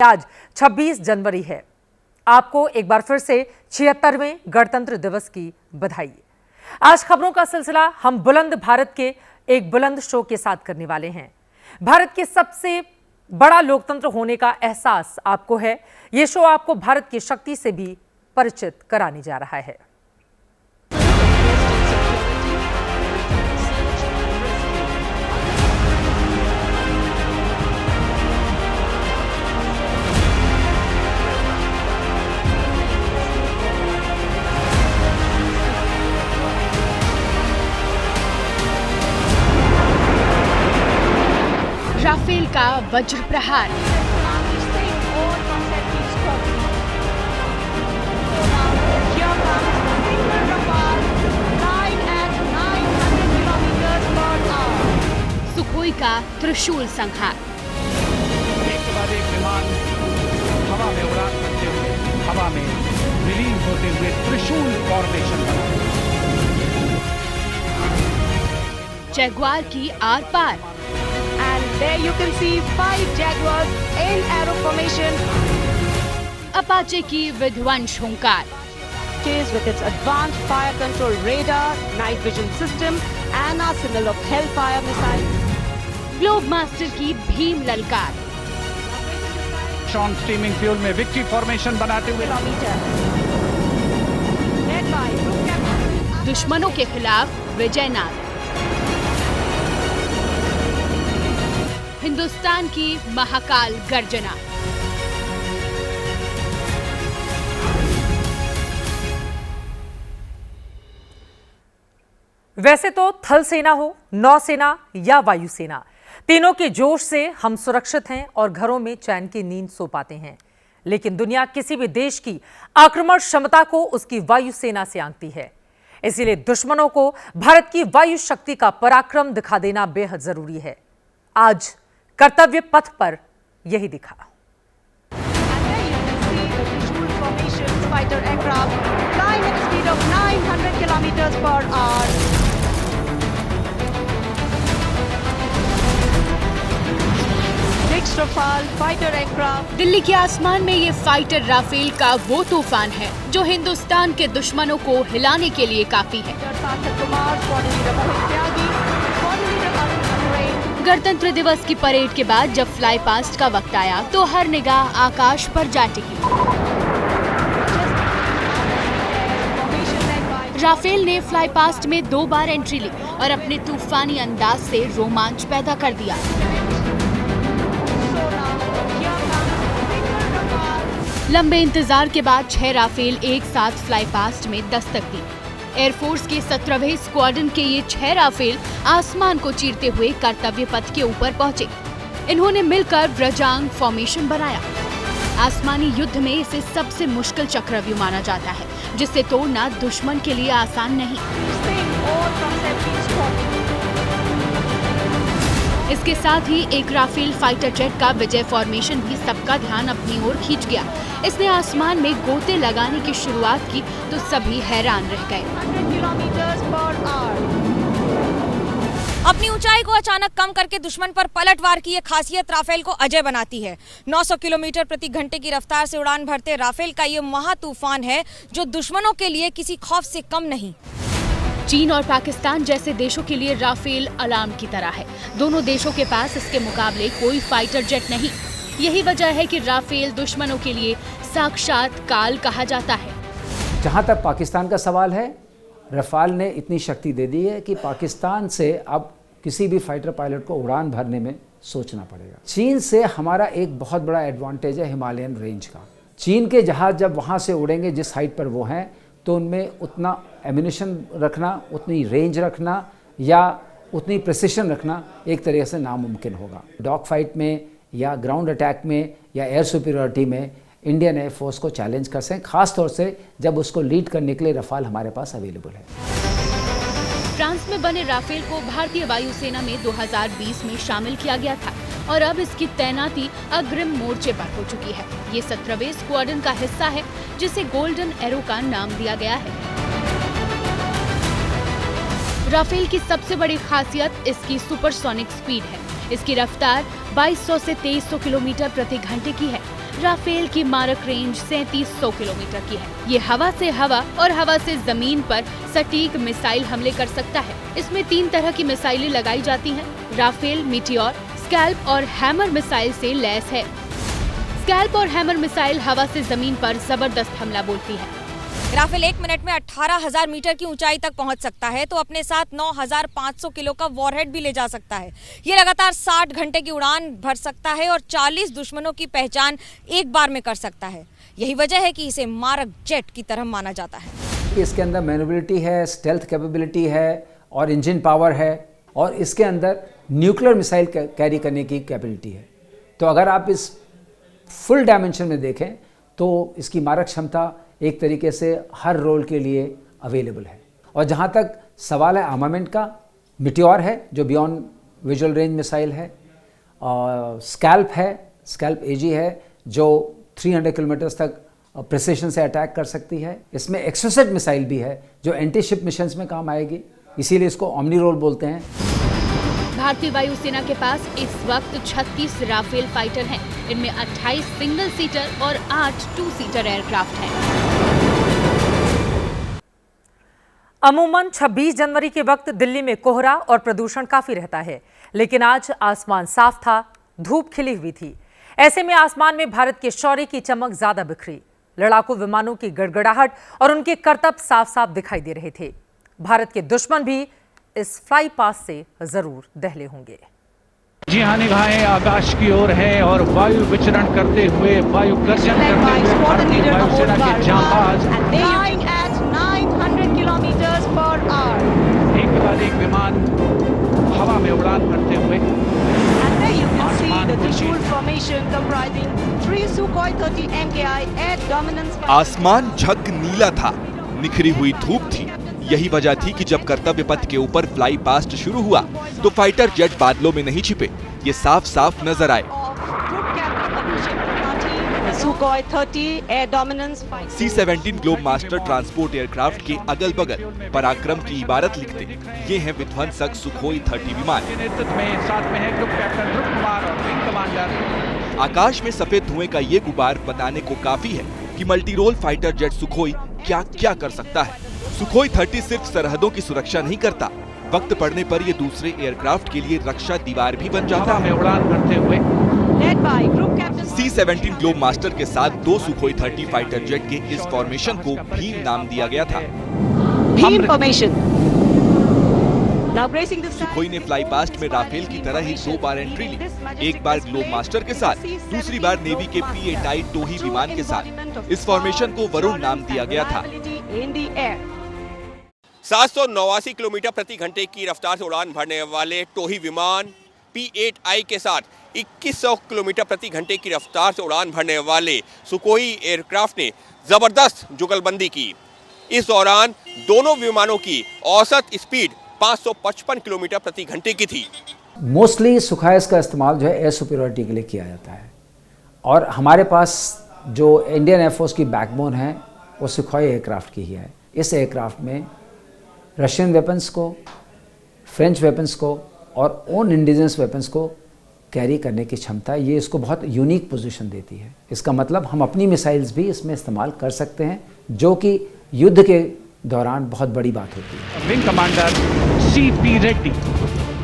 आज 26 जनवरी है। आपको एक बार फिर से 76वें गणतंत्र दिवस की बधाई। आज खबरों का सिलसिला हम बुलंद भारत के एक बुलंद शो के साथ करने वाले हैं। भारत के सबसे बड़ा लोकतंत्र होने का एहसास आपको है। यह शो आपको भारत की शक्ति से भी परिचित कराने जा रहा है। राफेल का वज्र प्रहार। सुखोई का त्रिशूल संहार। एक के बाद एक विमान हवा में उड़ान करते हुए हवा में विलीन होते हुए त्रिशूल फॉर्मेशन बना। जैगुआर की आर पार। And there you can see 5 Jaguars in arrow formation. Apache की विध्वंस हुंकार। With its advanced fire control radar, night vision system, and arsenal of Hellfire missiles. Globe master की भीम ललकार। शॉन स्टीमिंग फ्यूल में विक्ट्री फॉर्मेशन बनाते हुए Led by Group Captain. दुश्मनों के खिलाफ विजय नाद। हिंदुस्तान की महाकाल गर्जना। वैसे तो थल सेना हो, नौसेना या वायुसेना, तीनों के जोश से हम सुरक्षित हैं और घरों में चैन की नींद सो पाते हैं। लेकिन दुनिया किसी भी देश की आक्रमण क्षमता को उसकी वायुसेना से आंकती है। इसीलिए दुश्मनों को भारत की वायु शक्ति का पराक्रम दिखा देना बेहद जरूरी है। आज कर्तव्य पथ पर यही दिखा। And there you can see the Trishul formation fighter aircraft flying at a speed of 900 kilometers per hour. Six Rafale fighter aircraft. Delhi के आसमान में ये फाइटर राफेल का वो तूफान है जो हिंदुस्तान के दुश्मनों को हिलाने के लिए काफी है। गणतंत्र दिवस की परेड के बाद जब फ्लाई पास्ट का वक्त आया तो हर निगाह आकाश पर जा टिकी। राफेल ने फ्लाई पास्ट में 2 बार एंट्री ली और अपने तूफानी अंदाज से रोमांच पैदा कर दिया। लंबे इंतजार के बाद 6 राफेल एक साथ फ्लाई पास्ट में दस्तक दी। एयरफोर्स के 17वें स्क्वाड्रन के ये 6 राफेल आसमान को चीरते हुए कर्तव्य पथ के ऊपर पहुंचे। इन्होंने मिलकर ब्रजांग फॉर्मेशन बनाया। आसमानी युद्ध में इसे सबसे मुश्किल चक्रव्यूह माना जाता है, जिसे तोड़ना दुश्मन के लिए आसान नहीं। इसके साथ ही एक राफेल फाइटर जेट का विजय फॉर्मेशन भी सबका ध्यान अपनी ओर खींच गया। इसने आसमान में गोते लगाने की शुरुआत की तो सभी हैरान रह गए। अपनी ऊंचाई को अचानक कम करके दुश्मन पर पलटवार की ये खासियत राफेल को अजय बनाती है। 900 किलोमीटर प्रति घंटे की रफ्तार से उड़ान भरते राफेल का ये महातूफान है जो दुश्मनों के लिए किसी खौफ से कम नहीं। चीन और पाकिस्तान जैसे देशों के लिए राफेल अलार्म की तरह है। दोनों देशों के पास इसके मुकाबले कोई फाइटर जेट नहीं। यही वजह है कि राफेल दुश्मनों के लिए साक्षात काल कहा जाता है। जहां तक पाकिस्तान का सवाल है, रफाल ने इतनी शक्ति दे दी है कि पाकिस्तान से अब किसी भी फाइटर पायलट को उड़ान भरने में सोचना पड़ेगा। चीन से हमारा एक बहुत बड़ा एडवांटेज है हिमालयन रेंज का। चीन के जहाज जब वहां से उड़ेंगे जिस हाइट पर वो हैं, तो उनमें उतना एम्यूनिशन रखना, उतनी रेंज रखना या उतनी प्रिसिशन रखना एक तरीके से नामुमकिन होगा। डॉग फाइट में या ग्राउंड अटैक में या एयर सुपीरियरिटी में इंडियन एयरफोर्स को चैलेंज कर सकें, खास तौर से जब उसको लीड करने के लिए रफाल हमारे पास अवेलेबल है। फ्रांस में बने राफेल को भारतीय वायुसेना में 2020 में शामिल किया गया था और अब इसकी तैनाती अग्रिम मोर्चे पर हो चुकी है। ये 17वें स्क्वाड्रन का हिस्सा है जिसे गोल्डन एरो का नाम दिया गया है। राफेल की सबसे बड़ी खासियत इसकी सुपरसोनिक स्पीड है। इसकी रफ्तार 2200 से 2300 किलोमीटर प्रति घंटे की है। राफेल की मारक रेंज 3700 किलोमीटर की है। ये हवा से हवा और हवा से जमीन पर सटीक मिसाइल हमले कर सकता है। इसमें 3 तरह की मिसाइलें लगाई जाती हैं। राफेल, मीटियोर, स्कैल्प और हैमर मिसाइल से लैस है। स्कैल्प और हैमर मिसाइल हवा से जमीन पर जबरदस्त हमला बोलती है। राफेल 1 मिनट में 18,000 मीटर की ऊंचाई तक पहुंच सकता है, तो अपने साथ 9,500 किलो का वॉरहेड भी ले जा सकता है। ये लगातार 60 घंटे की उड़ान भर सकता है और 40 दुश्मनों की पहचान एक बार में कर सकता है। यही वजह है कि इसे मारक जेट की तरह माना जाता है। इसके अंदर मैन्युवरेबिलिटी है, स्टेल्थ कैपेबिलिटी है और इंजन पावर है, और इसके अंदर न्यूक्लियर मिसाइल कैरी करने की कैपेबिलिटी है। तो अगर आप इस फुल डायमेंशन में देखें तो इसकी मारक क्षमता एक तरीके से हर रोल के लिए अवेलेबल है। और जहाँ तक सवाल है आर्मामेंट का, मीटियोर है जो बियॉन्ड विजुअल रेंज मिसाइल है, और स्कैल्प है, स्कैल्प एजी है जो 300 किलोमीटर तक प्रिसिशन से अटैक कर सकती है। इसमें एक्सोसेट मिसाइल भी है जो एंटी शिप मिशंस में काम आएगी, इसीलिए इसको ओमनी रोल बोलते हैं। भारतीय वायुसेना के पास इस वक्त 36 राफेल फाइटर हैं। इनमें 28 सिंगल सीटर और 8 2 सीटर एयरक्राफ्ट हैं। अमूमन 26 जनवरी के वक्त दिल्ली में कोहरा और प्रदूषण काफी रहता है, लेकिन आज आसमान साफ था, धूप खिली हुई थी। ऐसे में आसमान में भारत के शौर्य की चमक ज्यादा बिखरी। लड़ाकू विमानों की गड़गड़ाहट और उनके करतब साफ साफ दिखाई दे रहे थे। भारत के दुश्मन भी इस फ्लाई पास से जरूर दहले होंगे। जी हाँ, निगाहें आकाश की ओर है और वायु विचरण करते हुए, वायु गर्जन करते हुए भारतीय वायुसेना के जांबाज flying at 900 kilometers per hour. एक के बाद एक विमान हवा में उड़ान भरते हुए। And there you can see the Trishul formation comprising 3 Sukhoi 30 MKI air dominance. आसमान झक नीला था, निखरी हुई धूप थी। यही वजह थी कि जब कर्तव्य पथ के ऊपर फ्लाई पास्ट शुरू हुआ तो फाइटर जेट बादलों में नहीं छिपे, ये साफ साफ नजर आए। Sukhoi 30 air dominance. C-17 globe master transport aircraft के अगल बगल पराक्रम की इबारत लिखते ये हैं विध्वंसक सुखोई 30 विमान। नेतृत्व में साथ में है ग्रुप कैप्टन ध्रुव कुमार और विंग कमांडर। आकाश में सफेद धुएं का ये गुबार बताने को काफी है कि multi role fighter jet Sukhoi क्या क्या कर सकता है। सुखोई 30 सिर्फ सरहदों की सुरक्षा नहीं करता, वक्त पड़ने पर ये दूसरे एयरक्राफ्ट के लिए रक्षा दीवार भी बन जाता है। उड़ान भरते हुए Led by group captain. C-17 globe master के साथ 2 सुखोई 30 फाइटर जेट के इस फॉर्मेशन को भीम नाम दिया गया था। Beam formation. Now gracing the Sukhoi ने फ्लाई पास्ट में राफेल की तरह ही 2 बार एंट्री ली, एक बार ग्लोब मास्टर के साथ, दूसरी बार नेवी के P-8I टोही विमान के साथ। इस फॉर्मेशन को वरुण नाम दिया गया था। 789 किलोमीटर प्रति घंटे की रफ्तार से उड़ान भरने वाले टोही विमान P-8I के साथ 2100 किलोमीटर प्रति घंटे की रफ्तार से उड़ान भरने वाले सुखोई एयरक्राफ्ट ने जबरदस्त जुगलबंदी की। इस दौरान दोनों विमानों की औसत स्पीड 555 किलोमीटर प्रति घंटे की थी। मोस्टली सुखाइस का इस्तेमाल जो है एयर सुपीरियरिटी के लिए किया जाता है, और हमारे पास जो इंडियन एयरफोर्स की बैकबोन है वो सुखोई एयरक्राफ्ट की ही है। इस एयरक्राफ्ट में रशियन वेपन्स को, फ्रेंच वेपन्स को और ओन इंडिजिनस वेपन्स को कैरी करने की क्षमता है। ये इसको बहुत यूनिक पोजीशन देती है। इसका मतलब हम अपनी मिसाइल्स भी इसमें इस्तेमाल कर सकते हैं, जो कि युद्ध के दौरान बहुत बड़ी बात होती है। Wing commander CP Reddy.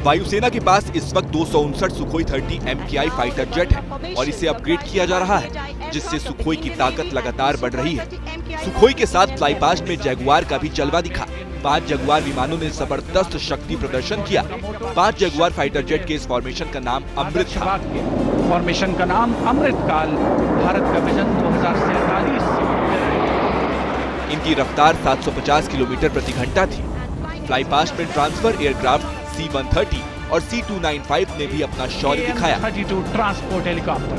वायुसेना के पास इस वक्त 259 सुखोई 30 MKI फाइटर जेट है और इसे अपग्रेड किया जा रहा है, जिससे सुखोई की ताकत लगातार बढ़ रही है। सुखोई के साथ फ्लाई पास्ट में जगुआर का भी जलवा दिखा। 5 जगुआर विमानों ने जबरदस्त शक्ति प्रदर्शन किया। 5 जगुआर फाइटर जेट के इस फॉर्मेशन का नाम अमृत था। फॉर्मेशन का नाम अमृतकाल, भारत का विजन 2047। इनकी रफ्तार 750 किलोमीटर प्रति घंटा थी। फ्लाई पास्ट में ट्रांसफर एयरक्राफ्ट C-130 और C-295 ने भी अपना शौर्य दिखाया। 32 transport helicopter,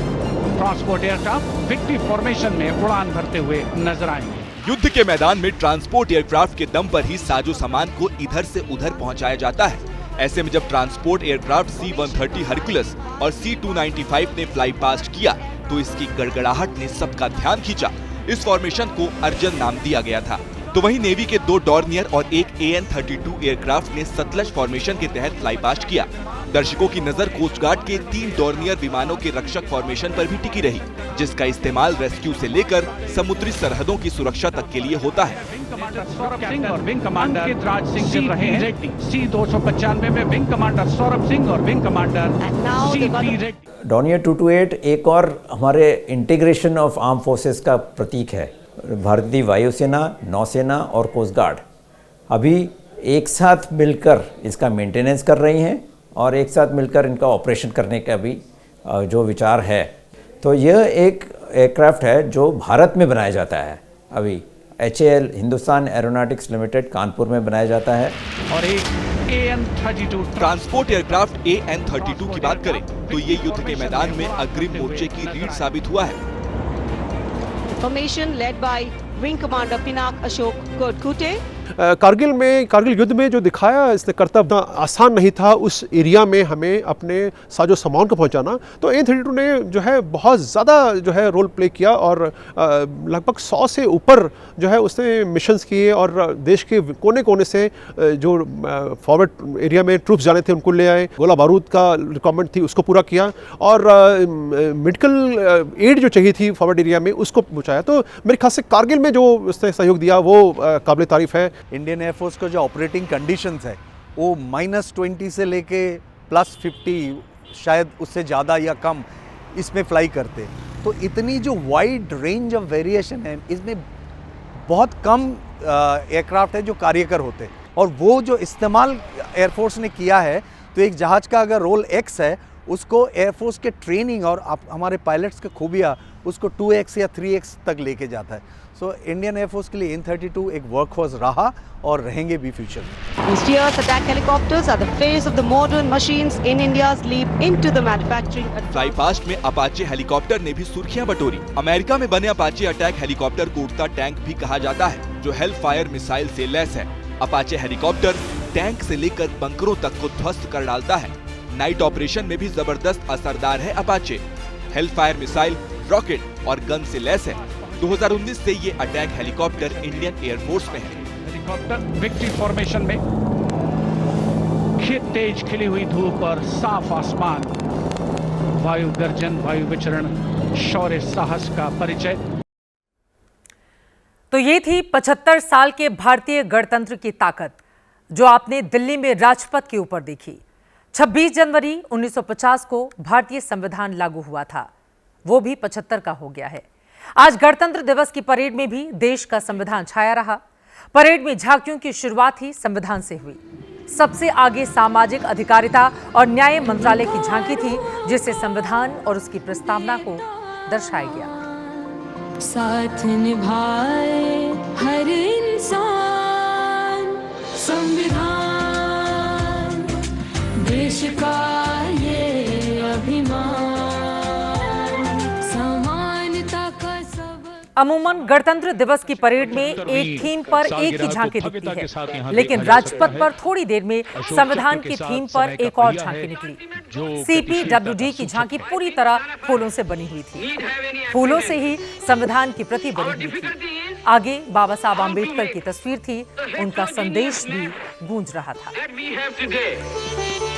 transport aircraft victory formation में उड़ान भरते हुए नजर आएंगे। युद्ध के मैदान में ट्रांसपोर्ट एयरक्राफ्ट के दम पर ही साजो सामान को इधर से उधर पहुंचाया जाता है। ऐसे में जब ट्रांसपोर्ट एयरक्राफ्ट C-130 हरकुलस और C-295 ने फ्लाई पास्ट किया तो इसकी गड़गड़ाहट ने सबका ध्यान खींचा। इस फॉर्मेशन को अर्जन नाम दिया गया था। तो वहीं नेवी के 2 डॉर्नियर और एक AN-32 एयरक्राफ्ट ने सतलज फॉर्मेशन के तहत फ्लाई पास्ट किया। दर्शकों की नजर कोस्ट गार्ड के 3 डॉर्नियर विमानों के रक्षक फॉर्मेशन पर भी टिकी रही, जिसका इस्तेमाल रेस्क्यू से लेकर समुद्री सरहदों की सुरक्षा तक के लिए होता है। सौरभ सिंह और विंग कमांडर अंकित राज सिंह चल रहे हैं। C-295 में विंग कमांडर सौरभ सिंह और wing commander C-3 Reddy. Dornier 228 एक और हमारे इंटीग्रेशन ऑफ आर्म फोर्सेस का प्रतीक है। भारतीय वायुसेना, नौसेना और कोस्ट गार्ड अभी एक साथ मिलकर इसका मेंटेनेंस कर रही हैं और एक साथ मिलकर इनका ऑपरेशन करने का भी जो विचार है। तो यह एक एयरक्राफ्ट है जो भारत में बनाया जाता है। अभी HAL Hindustan aeronautics limited Kanpur में बनाया जाता है। और एक AN-32 ट्रांसपोर्ट एयरक्राफ्ट AN-32 की बात करें तो ये युद्ध के मैदान में अग्रिम मोर्चे की रीढ़ साबित हुआ है। Formation led by Wing Commander Pinak Ashok Kodkute. Kargil युद्ध में जो दिखाया इसने करतब आसान नहीं था उस एरिया में हमें अपने साजो सामान को पहुंचाना। तो AN-32 ने जो है बहुत ज़्यादा जो है रोल प्ले किया और लगभग 100 से ऊपर जो है उसने मिशंस किए और देश के कोने कोने से जो फॉरवर्ड एरिया में ट्रूप्स जाने थे उनको ले आए। गोला बारूद का रिक्वायरमेंट थी उसको पूरा किया और मेडिकल एड जो चाहिए थी फॉरवर्ड एरिया में उसको पहुँचाया। तो मेरे ख्याल से कारगिल में जो उसने सहयोग दिया वो काबिल तारीफ है। इंडियन एयरफोर्स का जो ऑपरेटिंग कंडीशंस है वो -20 से लेके +50 शायद उससे ज़्यादा या कम इसमें फ्लाई करते। तो इतनी जो वाइड रेंज ऑफ वेरिएशन है इसमें बहुत कम एयरक्राफ्ट है जो कार्यकर होते और वो जो इस्तेमाल एयरफोर्स ने किया है। तो एक जहाज़ का अगर रोल X है उसको एयरफोर्स के ट्रेनिंग और हमारे पायलट्स की खूबियाँ उसको 2x या 3x तक लेके जाता है। सो इंडियन एयरफोर्स के लिए AN-32 एक वर्कफोर्स रहा और रहेंगे भी फ्यूचर में। These Tears attack helicopters are the face of the modern machines in India's leap into the manufacturing. Fly past में अपाचे हेलीकॉप्टर ने भी सुर्खियां बटोरी। अमेरिका में बने अपाचे अटैक हेलीकॉप्टर को उड़ता टैंक भी कहा जाता है, जो हेल फायर मिसाइल से लैस है। अपाचे हेलीकॉप्टर टैंक से लेकर बंकरों तक को ध्वस्त कर डालता है। नाइट ऑपरेशन में भी जबरदस्त असरदार है Apache. Hello fire missile, rocket और गन से लैस है। 2019 से ये अटैक हेलीकॉप्टर इंडियन एयरफोर्स में है। हेलीकॉप्टर विक्ट्री फॉर्मेशन में, तेज खिली हुई धूप और साफ आसमान, वायु गर्जन, वायु विचरण, शौर्य साहस का परिचय। तो ये थी 75 साल के भारतीय गणतंत्र की ताकत, जो आपने दिल्ली में राजपथ के ऊपर देखी। 26 जनवरी 1950 को भारतीय संविधान लागू हुआ था, वो भी 75 का हो गया है। आज गणतंत्र दिवस की परेड में भी देश का संविधान छाया रहा। परेड में झांकियों की शुरुआत ही संविधान से हुई। सबसे आगे सामाजिक अधिकारिता और न्याय मंत्रालय की झांकी थी, जिससे संविधान और उसकी प्रस्तावना को दर्शाया गया। साथ निभाए हर इंसान, संविधान देश का ये अभिमान, समानता का सब। अमूमन गणतंत्र दिवस की परेड में एक थीम पर एक ही झांकी दिखती है, लेकिन राजपथ पर थोड़ी देर में संविधान की थीम पर एक और झांकी निकली। CPWD की झांकी पूरी तरह फूलों से बनी हुई थी। फूलों से ही संविधान की प्रति बनी हुई थी। आगे बाबा साहब आम्बेडकर की तस्वीर थी, उनका संदेश भी गूंज रहा था।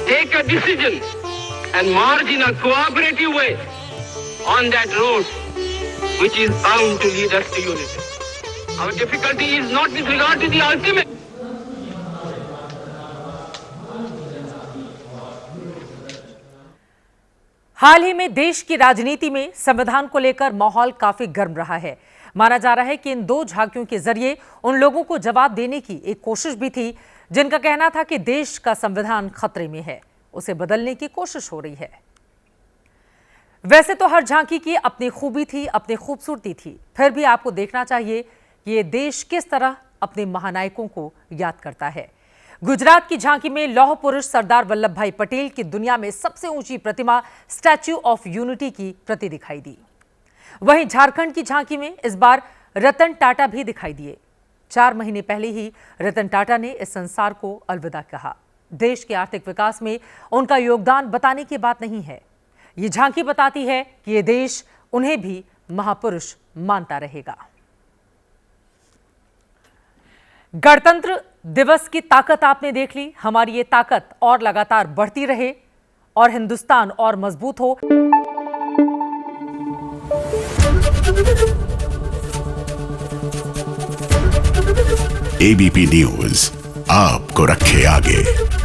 Take a decision and march in a cooperative way on that road which is bound to lead us to unity. Our difficulty is not with regard to the ultimate. हाल ही में देश की राजनीति में संविधान को लेकर माहौल काफी गर्म रहा है। माना जा रहा है कि इन दो झांकियों के जरिए उन लोगों को जवाब देने की एक कोशिश भी थी जिनका कहना था कि देश का संविधान खतरे में है, उसे बदलने की कोशिश हो रही है। वैसे तो हर झांकी की अपनी खूबी थी, अपनी खूबसूरती थी, फिर भी आपको देखना चाहिए कि ये देश किस तरह अपने महानायकों को याद करता है। गुजरात की झांकी में लौह पुरुष सरदार वल्लभ भाई पटेल की दुनिया में सबसे ऊंची प्रतिमा स्टैच्यू ऑफ यूनिटी की प्रति दिखाई दी। वहीं झारखंड की झांकी में इस बार रतन टाटा भी दिखाई दिए। 4 महीने पहले ही रतन टाटा ने इस संसार को अलविदा कहा। देश के आर्थिक विकास में उनका योगदान बताने की बात नहीं है, ये झांकी बताती है कि ये देश उन्हें भी महापुरुष मानता रहेगा। गणतंत्र दिवस की ताकत आपने देख ली। हमारी ये ताकत और लगातार बढ़ती रहे। और हिंदुस्तान और मजबूत हो। एबीपी न्यूज आपको रखे आगे।